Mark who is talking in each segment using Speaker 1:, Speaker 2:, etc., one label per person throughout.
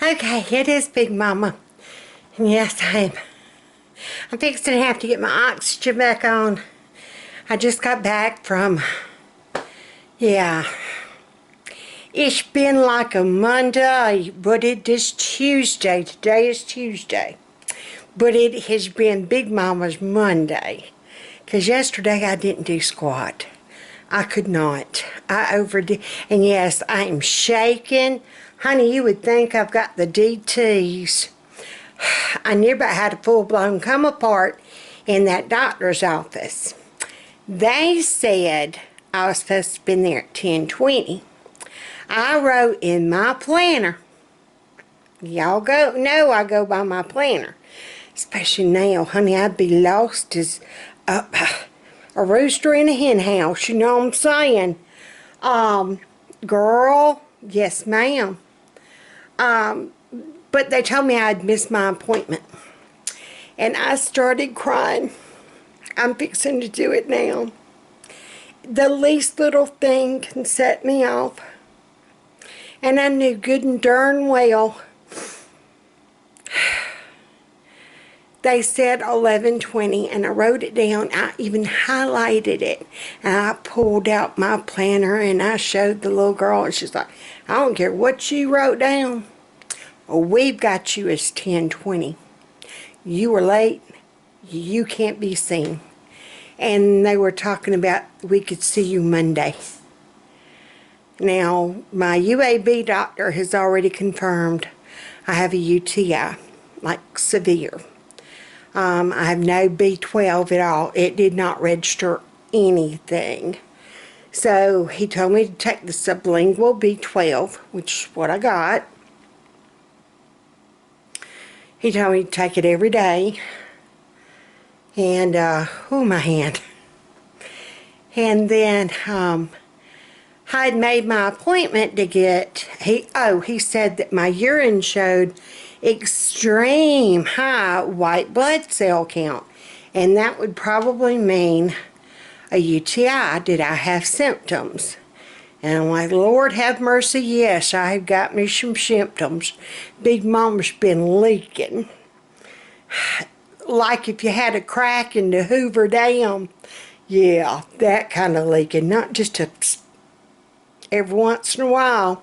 Speaker 1: Okay, it is Big Mama. And yes, I'm fixing to have to get my oxygen back on. I just got back from, it's been like a Monday, but it is Tuesday. Today is Tuesday. But it has been Big Mama's Monday. Because yesterday I didn't do squat. I could not. I overdid. And yes, I am shaking. Honey, you would think I've got the DTs. I near about had a full-blown come apart in that doctor's office. They said I was supposed to be there at 10:20. I wrote in my planner. Y'all know I go by my planner. Especially now, honey, I'd be lost as a rooster in a hen house, you know what I'm saying? Girl, yes ma'am. But they told me I'd missed my appointment. And I started crying. I'm fixing to do it now. The least little thing can set me off. And I knew good and darn well they said 11:20, and I wrote it down. I even highlighted it, and I pulled out my planner and I showed the little girl, and she's like, I don't care what you wrote down. Well, we've got you as 10:20. You were late. You can't be seen. And they were talking about we could see you Monday. Now, my UAB doctor has already confirmed I have a UTI, like severe. I have no B12 at all. It did not register anything. So he told me to take the sublingual B12, which is what I got. He told me to take it every day. And, my hand. And then, I had made my appointment to get, he said that my urine showed extreme high white blood cell count. And that would probably mean a UTI. Did I have symptoms? And I'm like, Lord have mercy, yes, I have got me some symptoms. Big Mama's been leaking. Like if you had a crack in the Hoover Dam. Yeah, that kind of leaking. Not just every once in a while.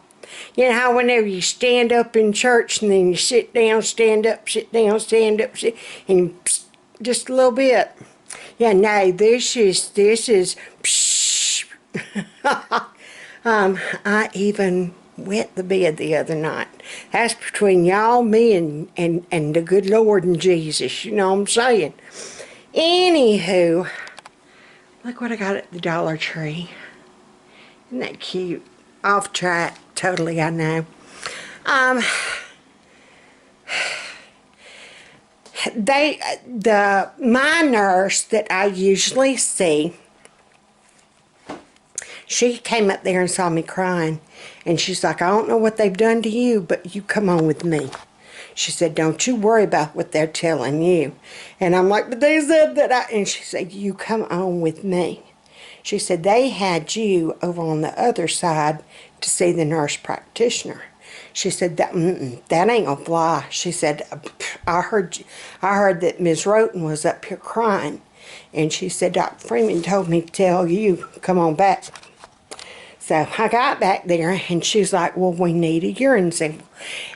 Speaker 1: You know how whenever you stand up in church and then you sit down, stand up, sit down, stand up, sit, and just a little bit. Yeah, no, this is, I even wet the bed the other night. That's between y'all, me, and the good Lord and Jesus, you know what I'm saying? Anywho, look what I got at the Dollar Tree. Isn't that cute? Off track, totally, I know. My nurse that I usually see, she came up there and saw me crying, and she's like, I don't know what they've done to you, but you come on with me. She said, don't you worry about what they're telling you. And I'm like, but they said that and she said, you come on with me. She said, they had you over on the other side to see the nurse practitioner. She said, that ain't gonna fly. She said, I heard that Ms. Roten was up here crying. And she said, Dr. Freeman told me to tell you, come on back. So I got back there, and she's like, well, we need a urine sample.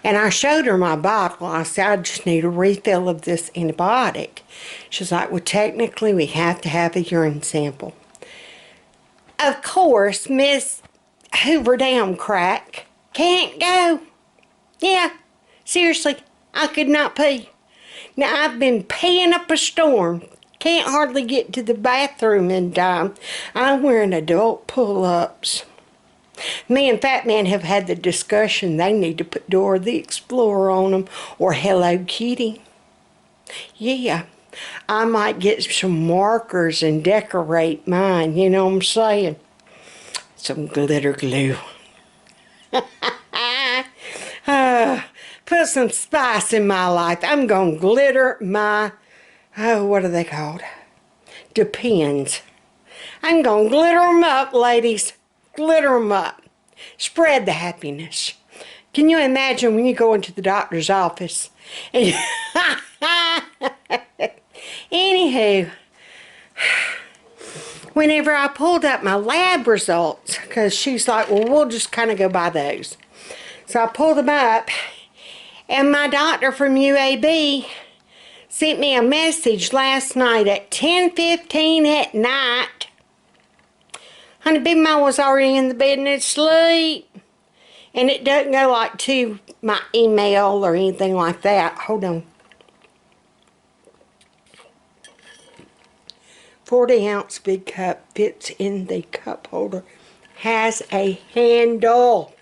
Speaker 1: And I showed her my bottle. I said, I just need a refill of this antibiotic. She's like, well, technically, we have to have a urine sample. Of course, Miss Hoover Dam crack can't go. Yeah, seriously, I could not pee. Now, I've been peeing up a storm. Can't hardly get to the bathroom in time. I'm wearing adult pull-ups. Me and Fat Man have had the discussion they need to put Dora the Explorer on them or Hello Kitty. Yeah, I might get some markers and decorate mine, you know what I'm saying? Some glitter glue. Put some spice in my life. I'm going to glitter my, what are they called? Depends. I'm going to glitter them up, ladies. Glitter them up. Spread the happiness. Can you imagine when you go into the doctor's office? And anywho, whenever I pulled up my lab results, because she's like, well, we'll just kind of go by those. So I pulled them up, and my doctor from UAB sent me a message last night at 10:15 at night. Honey, Big Mom was already in the bed and asleep. And it doesn't go like to my email or anything like that. Hold on. 40-ounce big cup fits in the cup holder. Has a handle.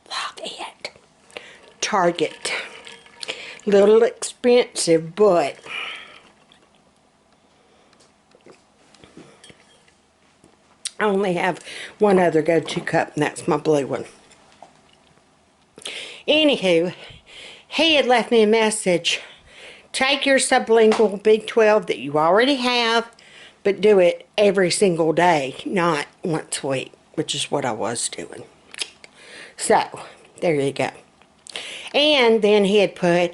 Speaker 1: Love it. Target. Little expensive, but I only have one other go-to cup, and that's my blue one. Anywho, he had left me a message. Take your sublingual B12 that you already have, but do it every single day, not once a week, which is what I was doing. So, there you go. And then he had put,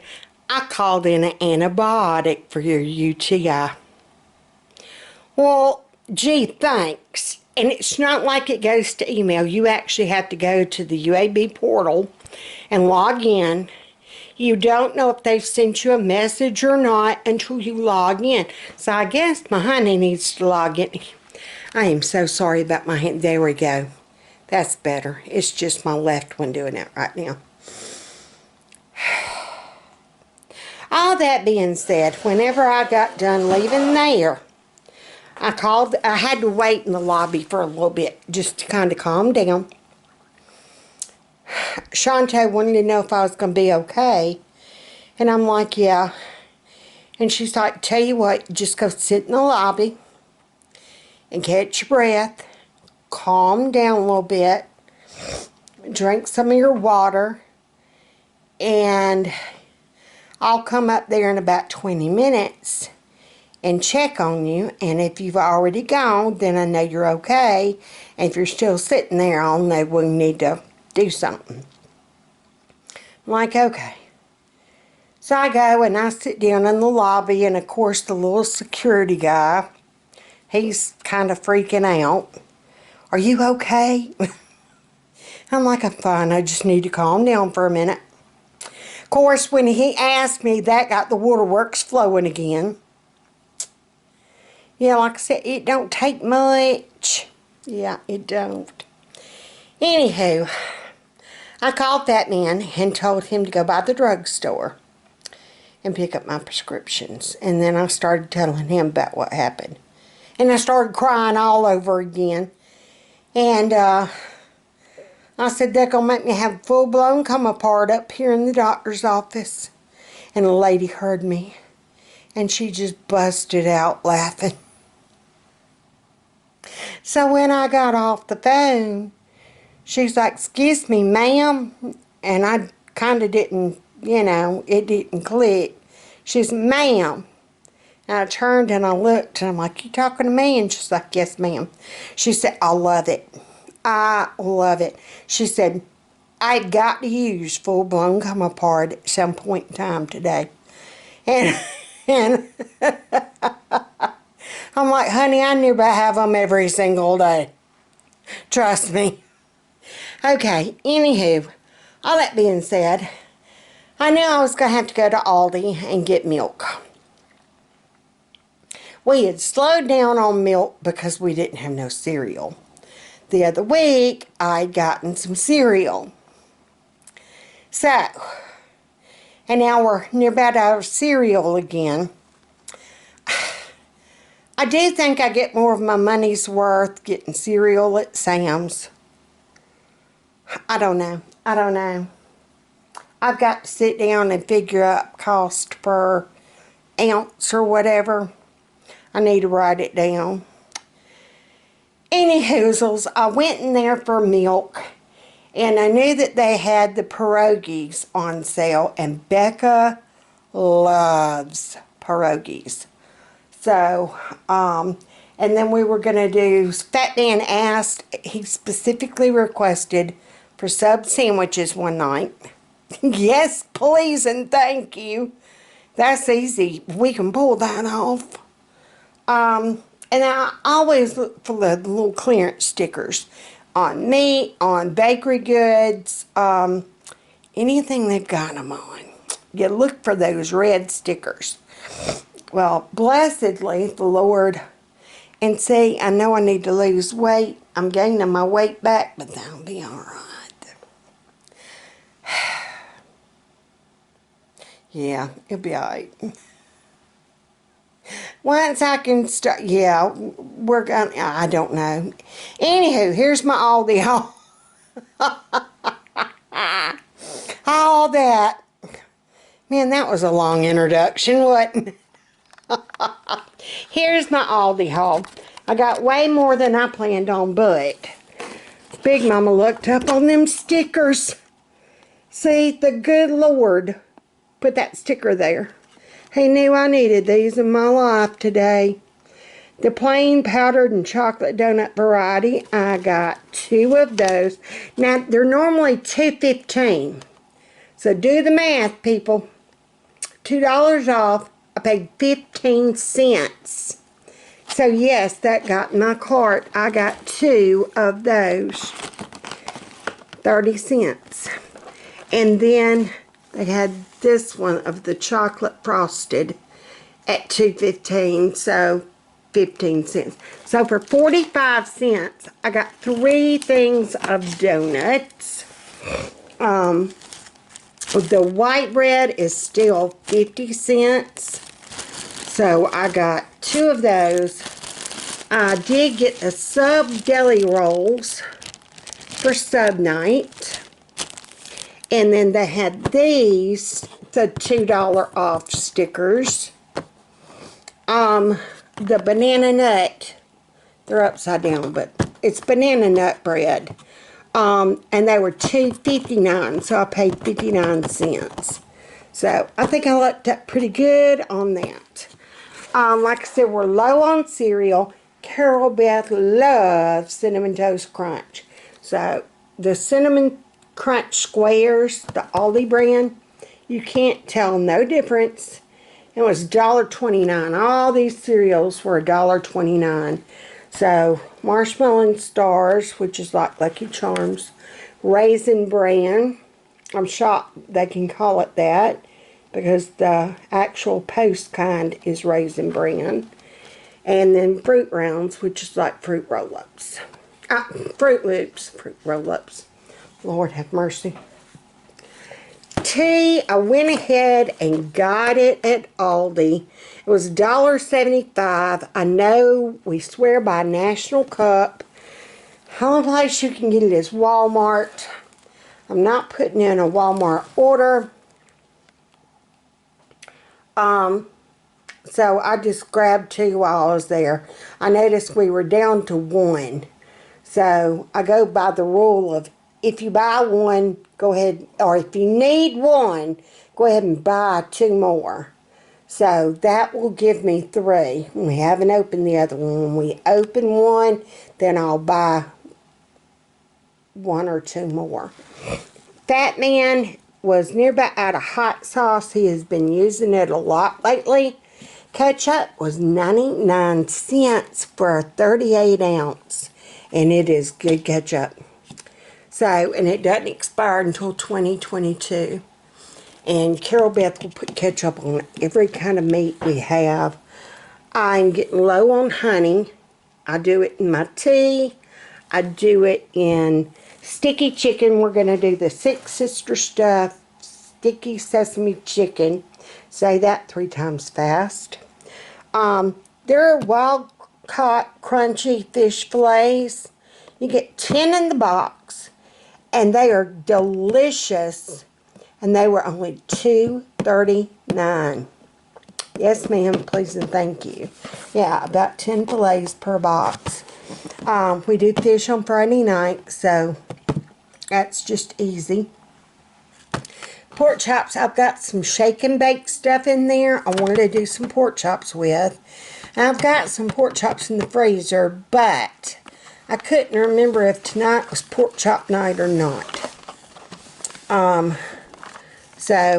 Speaker 1: I called in an antibiotic for your UTI. Well, gee, thanks. And it's not like it goes to email. You actually have to go to the UAB portal and log in. You don't know if they've sent you a message or not until you log in. So I guess my honey needs to log in. I am so sorry about my hand. There we go. That's better. It's just my left one doing it right now. All that being said, whenever I got done leaving there, I had to wait in the lobby for a little bit just to kind of calm down. Shantae wanted to know if I was going to be okay. And I'm like, yeah. And she's like, tell you what, just go sit in the lobby and catch your breath. Calm down a little bit. Drink some of your water. And I'll come up there in about 20 minutes and check on you. And if you've already gone, then I know you're okay. And if you're still sitting there, I'll know we need to do something. I'm like, okay. So I go and I sit down in the lobby, and of course the little security guy, he's kind of freaking out. Are you okay? I'm like, I'm fine. I just need to calm down for a minute. Of course, when he asked me, that got the waterworks flowing again. Yeah, like I said, it don't take much. Yeah, it don't. Anywho, I called that man and told him to go by the drugstore and pick up my prescriptions. And then I started telling him about what happened. And I started crying all over again. And I said, they're going to make me have a full-blown come apart up here in the doctor's office. And the lady heard me. And she just busted out laughing. So when I got off the phone, she's like, excuse me, ma'am. And I kind of didn't, it didn't click. She's, ma'am. And I turned and I looked and I'm like, you talking to me? And she's like, yes, ma'am. She said, I love it. I love it. She said, I got to use full-blown come apart at some point in time today. And I'm like, honey, I knew about have them every single day. Trust me. Okay, anywho, all that being said, I knew I was going to have to go to Aldi and get milk. We had slowed down on milk because we didn't have no cereal. The other week, I'd gotten some cereal. So, and now we're near about out of cereal again. I do think I get more of my money's worth getting cereal at Sam's. I don't know. I've got to sit down and figure out cost per ounce or whatever. I need to write it down. Anyhoozles, I went in there for milk, and I knew that they had the pierogies on sale, and Becca loves pierogies. So, and then we were going to do, Fat Dan asked, he specifically requested for sub sandwiches one night. Yes, please and thank you. That's easy. We can pull that off. And I always look for the little clearance stickers on meat, on bakery goods, anything they've got them on. You look for those red stickers. Well, blessedly, the Lord, and see, I know I need to lose weight. I'm gaining my weight back, but that'll be all right. Yeah, it'll be all right. Once I can start, yeah, we're gonna, I don't know. Anywho, here's my Aldi haul. All that. Man, that was a long introduction, wasn't it? Here's my Aldi haul. I got way more than I planned on, but Big Mama looked up on them stickers. See, the good Lord put that sticker there. He knew I needed these in my life today. The plain powdered and chocolate donut variety, I got 2 of those. Now, they're normally $2.15. So do the math, people. $2 off. I paid 15 cents. So yes, that got in my cart. I got 2 of those. 30 cents. And then they had this one of the chocolate frosted at $2.15, so 15 cents. So for 45 cents, I got 3 things of donuts. The white bread is still 50 cents. So I got 2 of those. I did get the sub deli rolls for sub night. And then they had these, the $2 off stickers. The banana nut, they're upside down, but it's banana nut bread. And they were $2.59, so I paid 59 cents. So I think I looked up pretty good on that. Like I said, we're low on cereal. Carol Beth loves Cinnamon Toast Crunch. So the Cinnamon Crunch Squares, the Aldi brand, you can't tell no difference. It was $1.29. All these cereals were $1.29. So Marshmallow Stars, which is like Lucky Charms, Raisin Bran. I'm shocked they can call it that because the actual Post kind is Raisin Bran. And then Fruit Rounds, which is like Fruit Roll-Ups. Fruit Loops, Fruit Roll-Ups. Lord have mercy. Tea, I went ahead and got it at Aldi. It was $1.75. I know we swear by National Cup. The only place you can get it is Walmart. I'm not putting in a Walmart order. So I just grabbed 2 while I was there. I noticed we were down to 1. So I go by the rule of if you buy 1, go ahead, or if you need 1, go ahead and buy 2 more. So that will give me 3. We haven't opened the other one. When we open one, then I'll buy 1 or 2 more. Fat Man was nearby out of hot sauce. He has been using it a lot lately. Ketchup was 99 cents for a 38 ounce. And it is good ketchup. So, and it doesn't expire until 2022. And Carol Beth will put ketchup on every kind of meat we have. I'm getting low on honey. I do it in my tea. I do it in sticky chicken. We're going to do the Six Sister stuff. Sticky sesame chicken. Say that 3 times fast. There are wild caught crunchy fish fillets. You get 10 in the box. And they are delicious. And they were only $2.39. Yes, ma'am. Please and thank you. Yeah, about 10 fillets per box. We do fish on Friday night, so that's just easy. Pork chops, I've got some shake and bake stuff in there I wanted to do some pork chops with. I've got some pork chops in the freezer, but I couldn't remember if tonight was pork chop night or not. So,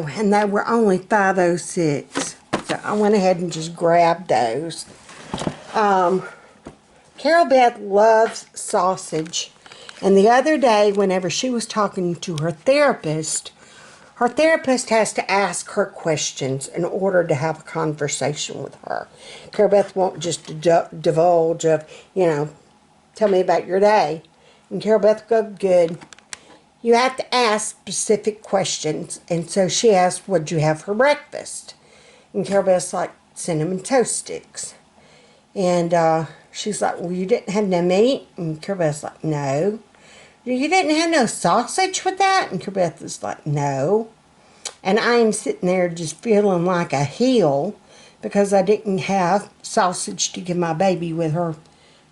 Speaker 1: and they were only $5.06. So I went ahead and just grabbed those. Carol Beth loves sausage. And the other day, whenever she was talking to her therapist has to ask her questions in order to have a conversation with her. Carol Beth won't just divulge of, tell me about your day. And Carol Beth go, good. You have to ask specific questions. And so she asked, what'd you have for breakfast? And Carol Beth's like, cinnamon toast sticks. And she's like, well, you didn't have no meat? And Carol Beth's like, no. You didn't have no sausage with that? And Carol Beth is like, no. And I am sitting there just feeling like a heel because I didn't have sausage to give my baby with her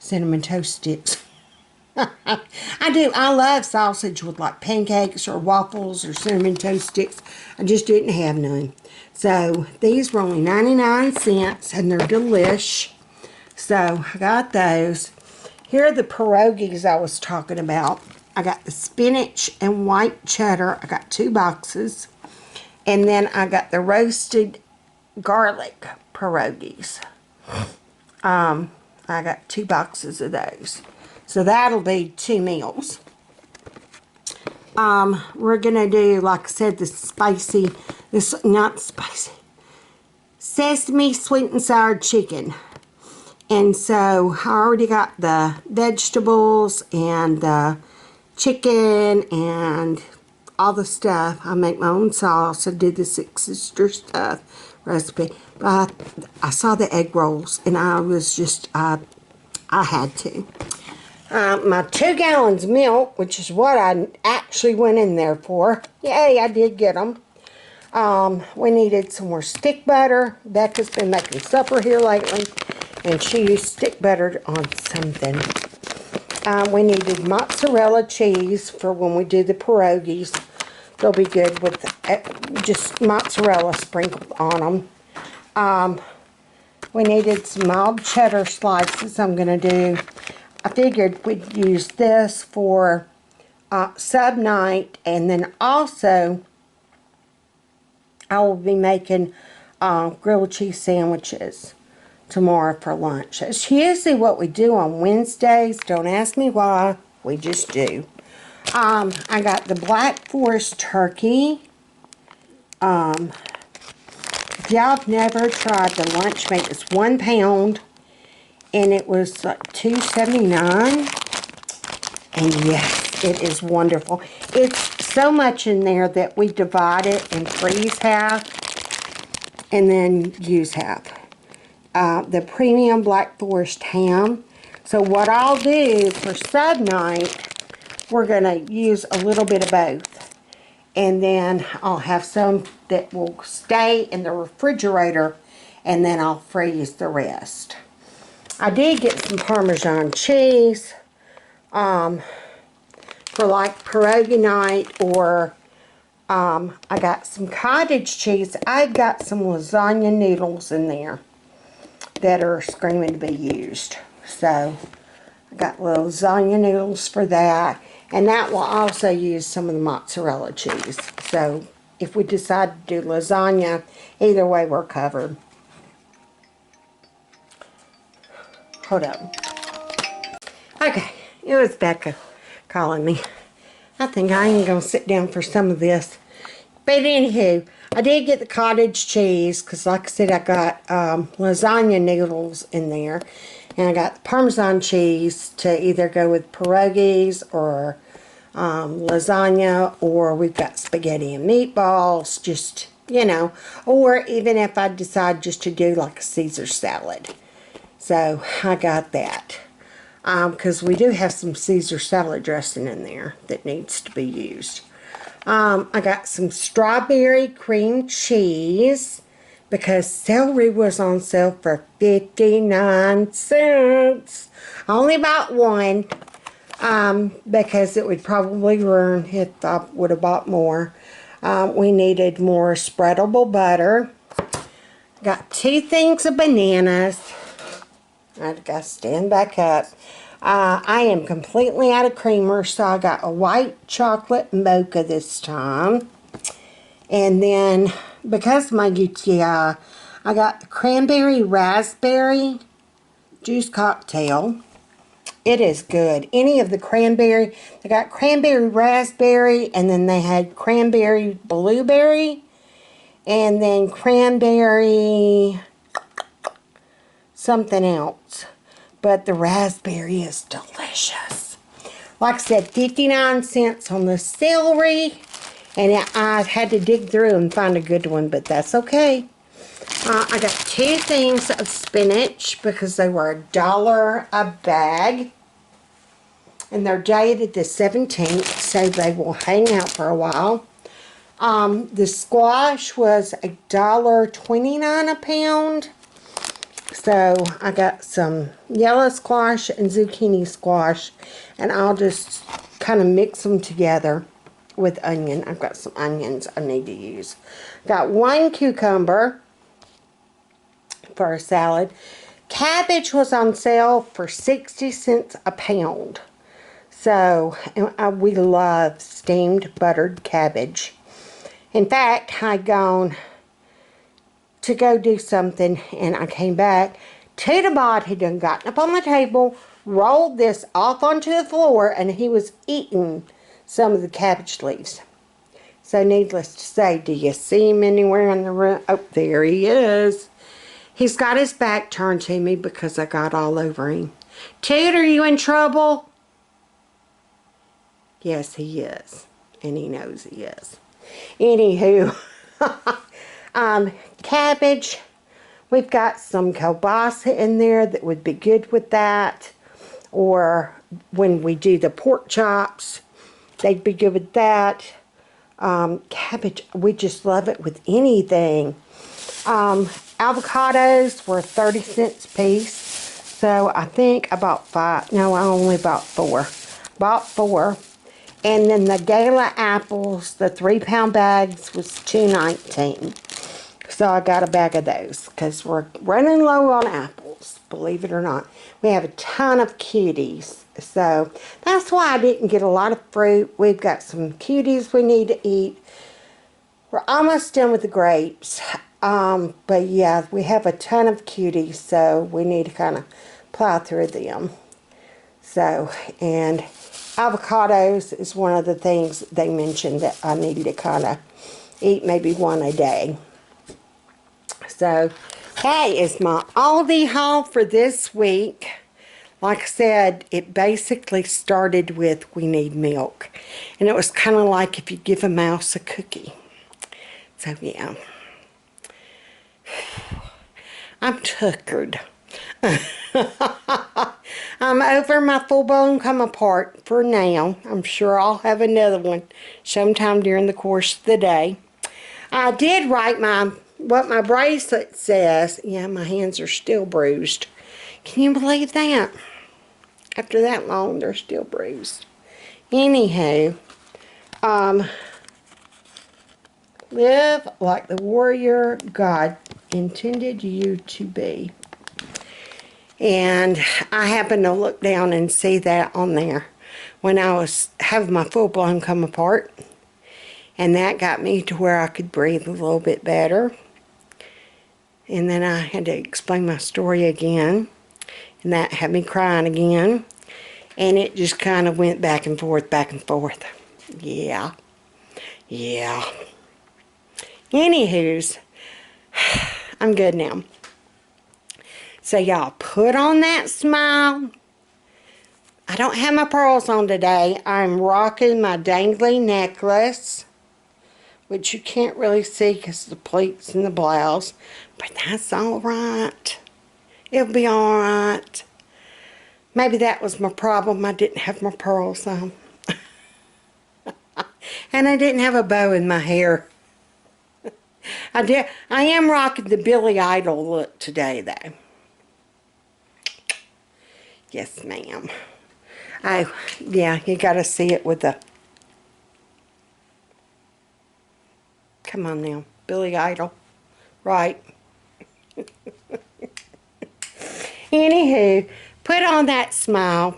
Speaker 1: cinnamon toast sticks. I do. I love sausage with like pancakes or waffles or cinnamon toast sticks. I just didn't have none. So these were only 99 cents and they're delish. So I got those. Here are the pierogies I was talking about. I got the spinach and white cheddar. I got 2 boxes. And then I got the roasted garlic pierogies. I got 2 boxes of those. So that'll be 2 meals. We're going to do, like I said, not spicy, sesame sweet and sour chicken. And so I already got the vegetables and the chicken and all the stuff. I make my own sauce. I did the Six Sisters stuff recipe. But I saw the egg rolls and I was just, I had to. My 2 gallons of milk, which is what I actually went in there for. Yay, I did get them. We needed some more stick butter. Becca's been making supper here lately, and she used stick butter on something. We needed mozzarella cheese for when we do the pierogies. They'll be good with just mozzarella sprinkled on them. We needed some mild cheddar slices I'm going to do. I figured we'd use this for sub night, and then also I will be making grilled cheese sandwiches tomorrow for lunch. It's usually what we do on Wednesdays. Don't ask me why. We just do. I got the Black Forest turkey. If y'all have never tried the lunch meat, it's 1 pound. And it was like $2.79. And yes, it is wonderful. It's so much in there that we divide it and freeze half and then use half. The premium Black Forest ham. So what I'll do for sub night, we're going to use a little bit of both. And then I'll have some that will stay in the refrigerator, and then I'll freeze the rest. I did get some Parmesan cheese for like pierogi night, or I got some cottage cheese. I've got some lasagna noodles in there that are screaming to be used. So I got little lasagna noodles for that, and that will also use some of the mozzarella cheese. So if we decide to do lasagna, either way we're covered. Hold up. Okay, it was Becca calling me. I think I ain't gonna sit down for some of this. But anywho, I did get the cottage cheese because, like I said, I got lasagna noodles in there. And I got the Parmesan cheese to either go with pierogies or lasagna, or we've got spaghetti and meatballs, just, or even if I decide just to do like a Caesar salad. So I got that because we do have some Caesar salad dressing in there that needs to be used. I got some strawberry cream cheese because celery was on sale for 59 cents. I only bought one because it would probably ruin if I would have bought more. We needed more spreadable butter. Got 2 things of bananas. I've got to stand back up. I am completely out of creamer, so I got a white chocolate mocha this time. And then, because of my UTI, I got the cranberry raspberry juice cocktail. It is good. Any of the cranberry, they got cranberry raspberry, and then they had cranberry blueberry, and then cranberry something else. But the raspberry is delicious. Like I said, 59 cents on the celery. And I had to dig through and find a good one, but that's okay. I got 2 things of spinach because they were $1 a bag. And they're dated the 17th, so they will hang out for a while. The squash was $1.29 a pound. So I got some yellow squash and zucchini squash, and I'll just kind of mix them together with onion. I've got some onions I need to use. Got 1 cucumber for a salad. Cabbage was on sale for 60 cents a pound. So we love steamed buttered cabbage. In fact, I'd gone to go do something, and I came back. Tootabod had done gotten up on the table, rolled this off onto the floor, and he was eating some of the cabbage leaves. So needless to say, do you see him anywhere in the room? Oh, there he is. He's got his back turned to me because I got all over him. Toot, are you in trouble? Yes, he is. And he knows he is. Anywho, cabbage. We've got some kielbasa in there that would be good with that. Or when we do the pork chops, they'd be good with that. Cabbage, we just love it with anything. Avocados were 30 cents a piece. So I think I bought 5. No, I only bought 4. Bought 4. And then the Gala apples, the 3-pound bags was $2.19. So I got a bag of those because we're running low on apples, believe it or not. We have a ton of cuties. So that's why I didn't get a lot of fruit. We've got some cuties we need to eat. We're almost done with the grapes. But yeah, we have a ton of cuties, so we need to kind of plow through them. So, and avocados is one of the things they mentioned that I needed to kind of eat maybe 1 a day. So, that is my Aldi haul for this week. Like I said, it basically started with we need milk. And it was kind of like if you give a mouse a cookie. So, yeah. I'm tuckered. I'm over my full-blown come apart for now. I'm sure I'll have another one sometime during the course of the day. I did write what my bracelet says. Yeah, my hands are still bruised. Can you believe that? After that long, they're still bruised. Anywho, live like the warrior God intended you to be. And I happened to look down and see that on there when I was having my full-blown come apart. And that got me to where I could breathe a little bit better. And then I had to explain my story again. And that had me crying again. And it just kind of went back and forth, back and forth. Yeah. Yeah. Anywho's, I'm good now. So y'all put on that smile. I don't have my pearls on today. I'm rocking my dangly necklace, which you can't really see because of the pleats and the blouse. But that's all right. It'll be all right. Maybe that was my problem. I didn't have my pearls on. And I didn't have a bow in my hair. I am rocking the Billy Idol look today, though. Yes, ma'am. Oh, yeah, you got to see it with the... Come on now, Billy Idol. Right. Anywho, put on that smile.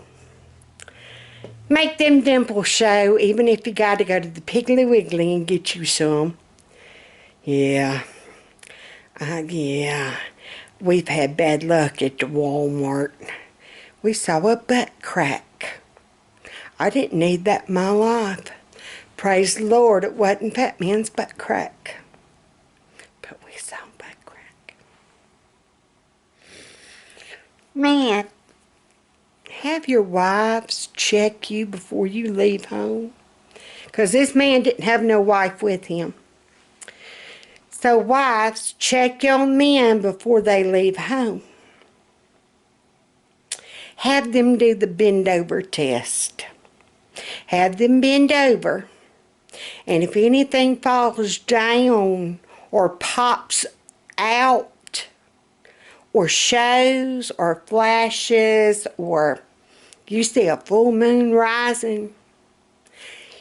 Speaker 1: Make them dimples show, even if you got to go to the Piggly Wiggly and get you some. Yeah. Yeah. We've had bad luck at the Walmart. We saw a butt crack. I didn't need that in my life. Praise the Lord, it wasn't Fat Man's butt crack. But we saw butt crack. Man, have your wives check you before you leave home. Because this man didn't have no wife with him. So wives, check your men before they leave home. Have them do the bend over test. Have them bend over. And if anything falls down or pops out or shows or flashes or you see a full moon rising,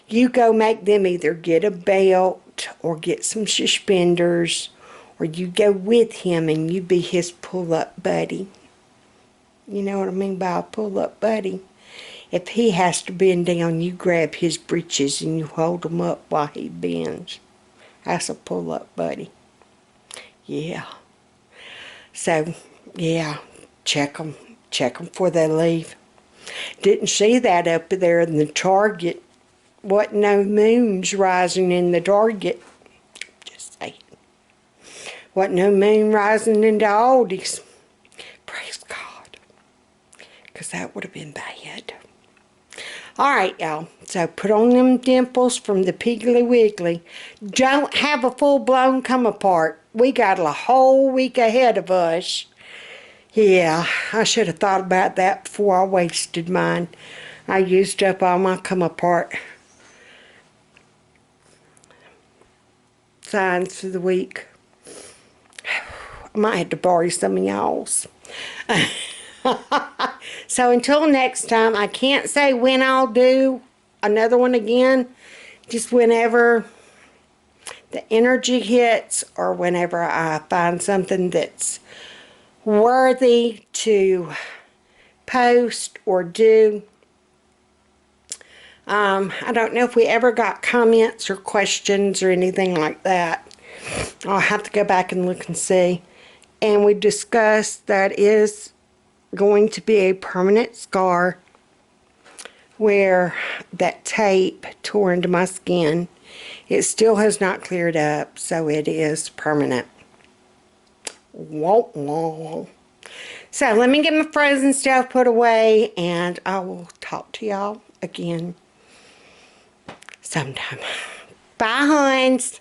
Speaker 1: you go make them either get a belt or get some suspenders, or you go with him and you be his pull-up buddy. You know what I mean by a pull-up buddy? If he has to bend down, you grab his breeches and you hold him up while he bends. That's a pull-up buddy. Yeah. So, yeah, check them. Check them before they leave. Didn't see that up there in the Target. Wasn't no moons rising in the Target. Just saying. Wasn't no moon rising in the Aldi's. Praise God. Because that would have been bad. Alright, y'all. So put on them dimples from the Piggly Wiggly. Don't have a full-blown come apart. We got a whole week ahead of us. Yeah, I should have thought about that before I wasted mine. I used up all my come apart signs for the week. I might have to borrow some of y'all's. So until next time, I can't say when I'll do another one again. Just whenever the energy hits or whenever I find something that's worthy to post or do. I don't know if we ever got comments or questions or anything like that. I'll have to go back and look and see. And we discussed that is going to be a permanent scar where that tape tore into my skin. It still has not cleared up, so it is permanent. Whoa, whoa. So let me get my frozen stuff put away and I will talk to y'all again sometime. Bye, huns.